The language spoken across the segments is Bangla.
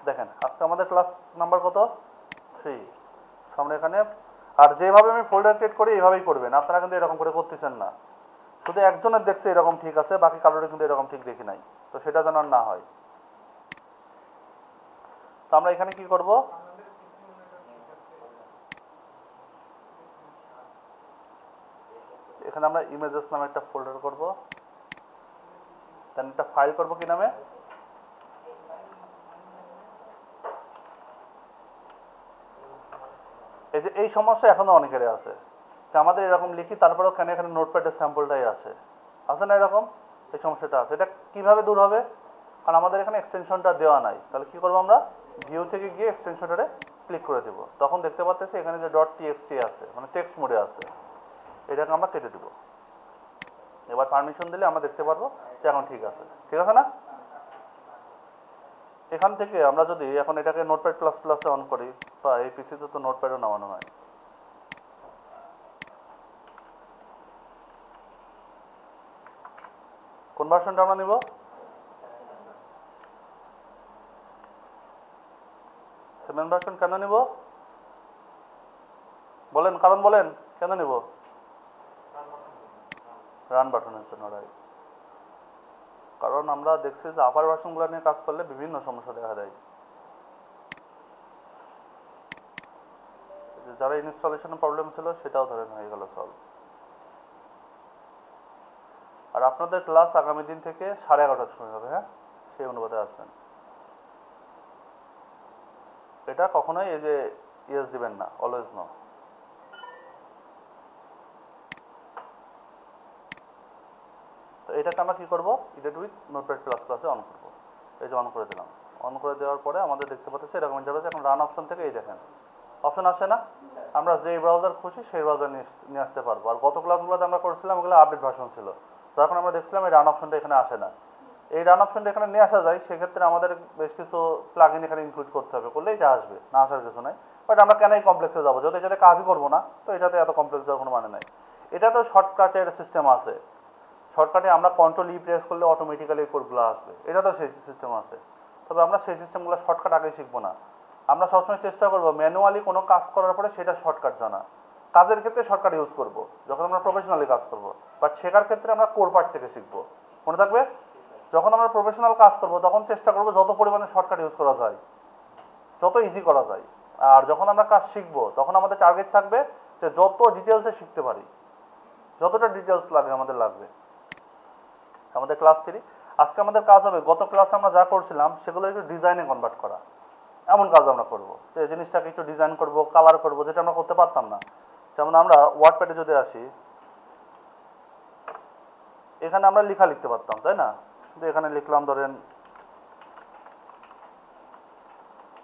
দেখেন আজকে আমাদের ক্লাস নাম্বার কত 3 সামনে এখানে আর যেভাবে আমি ফোল্ডার ক্রিয়েট করি এইভাবেই করবেন আপনারা কিন্তু এরকম করে করতেছেন না শুধু একজনের দেখছে এরকম ঠিক আছে বাকি কারোর কিন্তু এরকম ঠিক দেখি নাই তো সেটা যেন আর না হয় তো আমরা এখানে কি করব এখানে আমরা ইমেজেস নামে একটা ফোল্ডার করব দেন একটা ফাইল করব কি নামে এই যে এই সমস্যা এখনো অনেকেরই আছে যে আমাদের এরকম লিখি তারপরেও কেন এখানে নোটপ্যাডের স্যাম্পলটাই আসে না এরকম এই সমস্যাটা আছে এটা কিভাবে দূর হবে কারণ আমাদের এখানে এক্সটেনশনটা দেওয়া নাই তাহলে কি করব আমরা ভিউ থেকে গিয়ে এক্সটেনশনটারে ক্লিক করে দেব তখন দেখতে পাচ্ছি এখানে যে .txt আছে মানে টেক্সট মোডে আছে এটাকে আমরা কেটে দেব এবার পারমিশন দিলে আমরা দেখতে পারবো যে এখন ঠিক আছে না এখান থেকে আমরা যদি এখন এটাকে নোটপ্যাড প্লাস প্লাসে অন করি বা এই পিসিতে তো নোটপ্যাডও নামানো হয় কোন ভার্সনটা আমরা নিব 7 ভার্সন কেন নিব বলেন কারণ বলেন কেন নিব রান বাটনের জন্য রাইট কারণ আমরা দেখছি যে আপার ভার্সনগুলো নিয়ে কাজ করলে বিভিন্ন সমস্যা দেখা দেয় যারা ইনস্টলেশনের প্রবলেম ছিল সেটাও ধরেন হয়ে গেল সলভ আর আপনাদের ক্লাস আগামী দিন থেকে 11:30টার সময় হবে হ্যাঁ সেই অনুপাতে আসবেন এটা কখনোই এই যে ইয়েস দিবেন না অলওয়েজ নো তো এটাকে আমরা কি করব এডিট উইথ নোটপ্যাড প্লাস প্লাসে অন করব এই যে অন করে দিলাম অন করে দেওয়ার পরে আমাদের দেখতে পাচ্ছি এরকম ইন্টারফেস এখন রান অপশন থেকে এই দেখেন অপশন আসে না আমরা যেই ব্রাউজার খুশি সেই ব্রাউজার নিয়ে আসতে পারবো আর গত ক্লাসগুলোতে আমরা করছিলাম ওগুলো আপডেট ভার্সন ছিল যখন আমরা দেখছিলাম এই রান অপশনটা এখানে আসে না এই রান অপশনটা এখানে নিয়ে আসা যায় সেক্ষেত্রে আমাদের বেশ কিছু প্লাগইন এখানে ইনক্লুড করতে হবে করলে এটা আসবে না আসার কিছু নাই বাট আমরা কেন এই কমপ্লেক্সে যাবো যেহেতু এটাতে কাজই করবো না তো এটাতে এত কমপ্লেক্স যাওয়ার কোনো মানে নাই এটা তো শর্টকাটের সিস্টেম আছে শর্টকাটে আমরা কন্ট্রোল ই প্রেস করলে অটোমেটিক্যালি কোডগুলো আসবে এটা তো সেই সিস্টেম আছে তবে আমরা সেই সিস্টেমগুলো শর্টকাট আগে শিখবো না আমরা সবসময় চেষ্টা করবো ম্যানুয়ালি কোনো কাজ করার পরে সেটা শর্টকাট জানা কাজের ক্ষেত্রে শর্টকাট ইউজ করব যখন আমরা প্রফেশনালি কাজ করব বাট শেখার ক্ষেত্রে আমরা কোর পার্ট থেকে শিখবো মনে থাকবে যখন আমরা প্রফেশনাল কাজ করব তখন চেষ্টা করবো যত পরিমাণে শর্টকাট ইউজ করা যায় যত ইজি করা যায় আর যখন আমরা কাজ শিখবো তখন আমাদের টার্গেট থাকবে যে যত ডিটেলসে শিখতে পারি যতটা ডিটেলস লাগে আমাদের লাগবে আমাদের ক্লাস 3 আজকে আমাদের কাজ হবে গত ক্লাসে আমরা যা করছিলাম সেগুলো একটু ডিজাইনে কনভার্ট করা এমন কাজ আমরা করব যে জিনিসটাকে একটু ডিজাইন করব কালার করব যেটা আমরা করতে পারতাম না যেমন আমরা ওয়ার্ডপ্যাডে যদি আসি এখানে আমরা লেখা লিখতে পারতাম তাই না কিন্তু এখানে লিখলাম ধরেন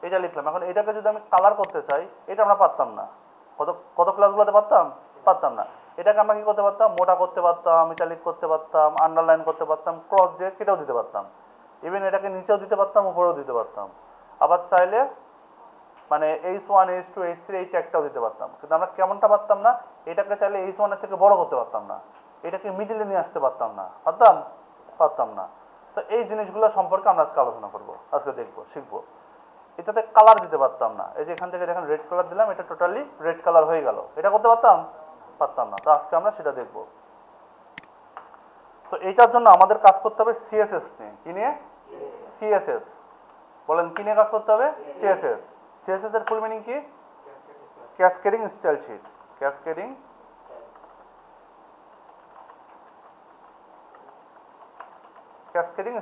এটা লিখলাম এখন এটাকে যদি আমি কালার করতে চাই এটা আমরা পারতাম না কত ক্লাসগুলোতে পারতাম না এটাকে আমরা কি করতে পারতাম মোটা করতে পারতাম ইটালিক করতে পারতাম আন্ডারলাইন করতে পারতাম ক্রস দিয়ে কেটেও দিতে পারতাম ইভেন এটাকে নিচেও দিতে পারতাম উপরেও দিতে পারতাম আবার চাইলে মানে H1 H2 H3 এই ট্যাগটাও দিতে পারতাম কিন্তু আমরা কেমনটা পারতাম না এটাকে চাইলে H1 এর থেকে বড় করতে পারতাম না এটাকে মিডিলে নিয়ে আসতে পারতাম না তো এই জিনিসগুলো সম্পর্কে আমরা আজকে আলোচনা করব আজকে দেখবো শিখবো এটাতে কালার দিতে পারতাম না এই যে এখান থেকে দেখেন রেড কালার দিলাম এটা টোটালি রেড কালার হয়ে গেল এটা করতে পারতাম না তো আজকে আমরা সেটা দেখবো তো এইটার জন্য আমাদের কাজ করতে হবে সিএসএস নিয়ে কি নিয়ে সিএসএস বলেন কি নিয়ে কাজ করতে হবে সিএসএস এর ফুল মিনিং কি cascading style sheet cascading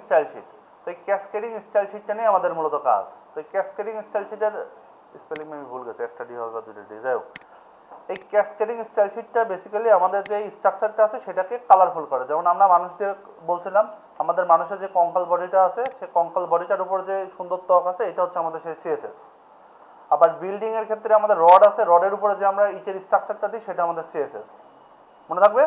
style sheet তো এই ক্যাসকেডিং স্টাইল শিটটা নিয়ে আমাদের মূলত কাজ তো এই ক্যাসকেডিং স্টাইল শিটের স্পেলিং আমি ভুল গেছে একটা ডি হবে দুটো ডি যাই হোক এই ক্যাসকেডিং স্টাইল শিটটা বেসিক্যালি আমাদের যে স্ট্রাকচারটা আছে সেটাকে কালারফুল করে যেমন আমরা মানুষদের বলছিলাম আমাদের মানুষের যে কঙ্কাল বডিটা আছে সেই কঙ্কাল বডিটার উপর যে সুন্দর ত্বক আছে এটা হচ্ছে আমাদের সেই সিএসএস আবার বিল্ডিং এর ক্ষেত্রে আমাদের রড আছে রডের উপরে যে আমরা ইটের স্ট্রাকচারটা দিই সেটা আমাদের সিএসএস মনে থাকবে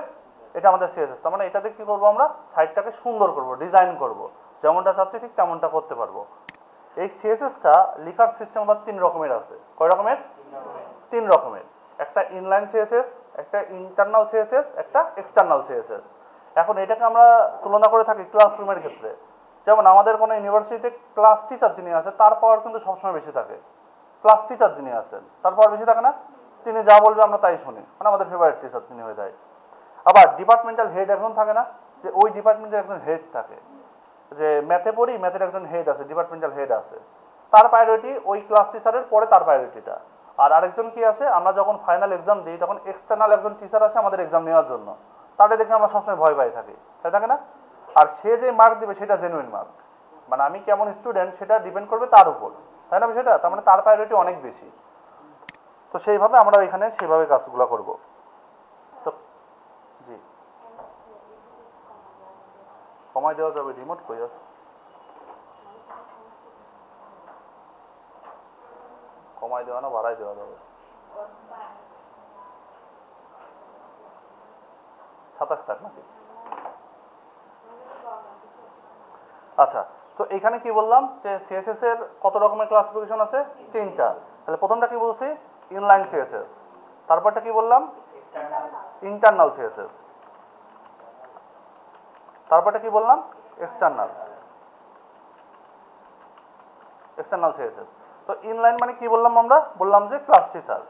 এটা আমাদের সিএসএস তার মানে এটাতে কি করব আমরা সাইডটাকে সুন্দর করব ডিজাইন করব যেমনটা চাচ্ছি ঠিক তেমনটা করতে পারবো এই সিএসএসটা লেখার সিস্টেম আবার 3 রকমের আছে কয় রকমের 3 রকমের একটা ইনলাইন সিএসএস একটা ইন্টারনাল সিএসএস একটা এক্সটার্নাল সিএসএস এখন এটাকে আমরা তুলনা করে থাকি ক্লাসরুমের ক্ষেত্রে যেমন আমাদের কোনো ইউনিভার্সিটিতে ক্লাস টিচার যিনি আছে তার পাওয়ার কিন্তু সবসময় বেশি থাকে। ক্লাস টিচার যিনি আছেন তার পাওয়ার বেশি থাকে না, তিনি যা বলবে আমরা তাই শুনি, মানে আমাদের ফেভারিট টিচার তিনি হয়ে যায়। আবার ডিপার্টমেন্টাল হেড একজন থাকে না, যে ওই ডিপার্টমেন্টের একজন হেড থাকে, যে ম্যাথে পড়ি ম্যাথের একজন হেড আছে, ডিপার্টমেন্টাল হেড আছে, তার প্রায়োরিটি ওই ক্লাস টিচারের পরে তার প্রায়োরিটিটা। আর আরেকজন কি আছে, আমরা যখন ফাইনাল এক্সাম দিই তখন এক্সটার্নাল একজন টিচার আসে আমাদের এক্সাম নেওয়ার জন্য, তাদের দেখে আমরা সবসময় ভয় পাই থাকি, তাই থাকে না? আর সে যে মার্ক দিবে সেটা জেনুইন মার্ক, মানে আমি কেমন স্টুডেন্ট সেটা ডিপেন্ড করবে তার উপর, তাই না বিষয়টা? তার মানে তার প্রায়োরিটি অনেক বেশি। তো সেইভাবে আমরা এখানে সেইভাবে কাজগুলো করব। তো জি, কমাই দেওয়া যাবে, রিমোট কই আছে? কমাই দেওয়া না বাড়াই দেওয়া যাবে? 27 টাকা নাকি? আচ্ছা, তো এখানে কি বললাম যে সিএসএস এর কত রকমের ক্লাসিফিকেশন আছে? 3টা। তাহলে প্রথমটা কি বলছি? Inline CSS. তারপরটা কি বললাম? Internal CSS. তারপরটা কি বললাম? External CSS. তো ইনলাইন মানে কি বললাম আমরা? বললাম যে ক্লাস টিচার।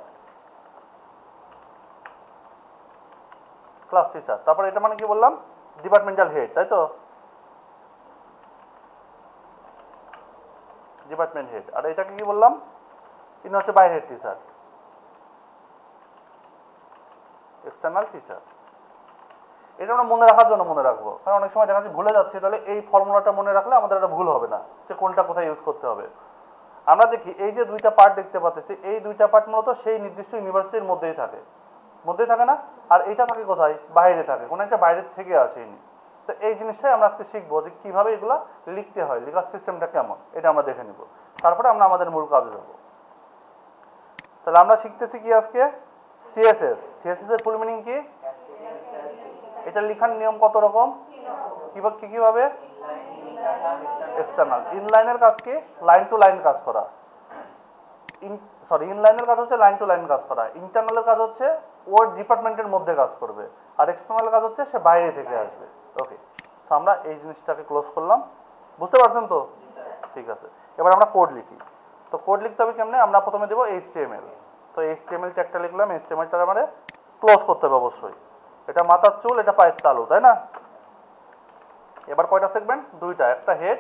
তারপর এটা মানে কি বললাম? ডিপার্টমেন্টাল হেড, তাই তো? Department head. আর এটাকে কি বললাম? ইনি হচ্ছে বাইরের টিচার, এক্সটার্নাল টিচার। এটা আমরা মনে রাখার জন্য মনে রাখবো, কারণ অনেক সময় দেখা যাচ্ছে ভুলে যাচ্ছে, তাহলে এই ফর্মুলাটা মনে রাখলে আমাদের এটা ভুল হবে না যে কোনটা কোথায় ইউজ করতে হবে। আমরা দেখি এই যে দুইটা পার্ট দেখতে পাচ্ছি, এই দুইটা পার্ট মূলত সেই নির্দিষ্ট ইউনিভার্সিটির মধ্যেই থাকে না? আর এটা থাকে কোথায়? বাইরে থাকে, কোনো একটা বাইরের থেকে আসেনি। তো এই জিনিসটাই আমরা আজকে শিখবো যে কিভাবে এগুলা লিখতে হয়, লেখার সিস্টেমটা কেমন, এটা আমরা দেখে নিব। তারপরে আমরা আমাদের মূল কাজে যাব। তাহলে আমরা শিখতেছি কি আজকে? সিএসএস। সিএসএস এর ফুল মিনিং কি? এটা লেখার নিয়ম কত রকম? কিভাবে? এক্সটার্নাল। ইনলাইনের কাজ কি? লাইন টু লাইন কাজ করা। ইনলাইনের কাজ হচ্ছে লাইন টু লাইন কাজ করা। ইন্টারনালের কাজ হচ্ছে ওর ডিপার্টমেন্টের মধ্যে কাজ করবে। আর এক্সটার্নাল কাজ হচ্ছে সে বাইরে থেকে আসবে। ওকে, সো আমরা এই জিনিসটাকে ক্লোজ করলাম। বুঝতে পারছেন তো? ঠিক আছে, এবার আমরা কোড লিখি। তো কোড লিখতে হবে কেমনে? আমরা প্রথমে দেবো এইচটিএমএল। তো এইচটিএমএল ট্যাগটা লিখলাম, এইচটিএমএলটা মানে ক্লোজ করতে হবে অবশ্যই। এটা মাথার চুল, এটা পায়ের তালু, তাই না? এবার কয়টা সেগমেন্ট? দুইটা, একটা হেড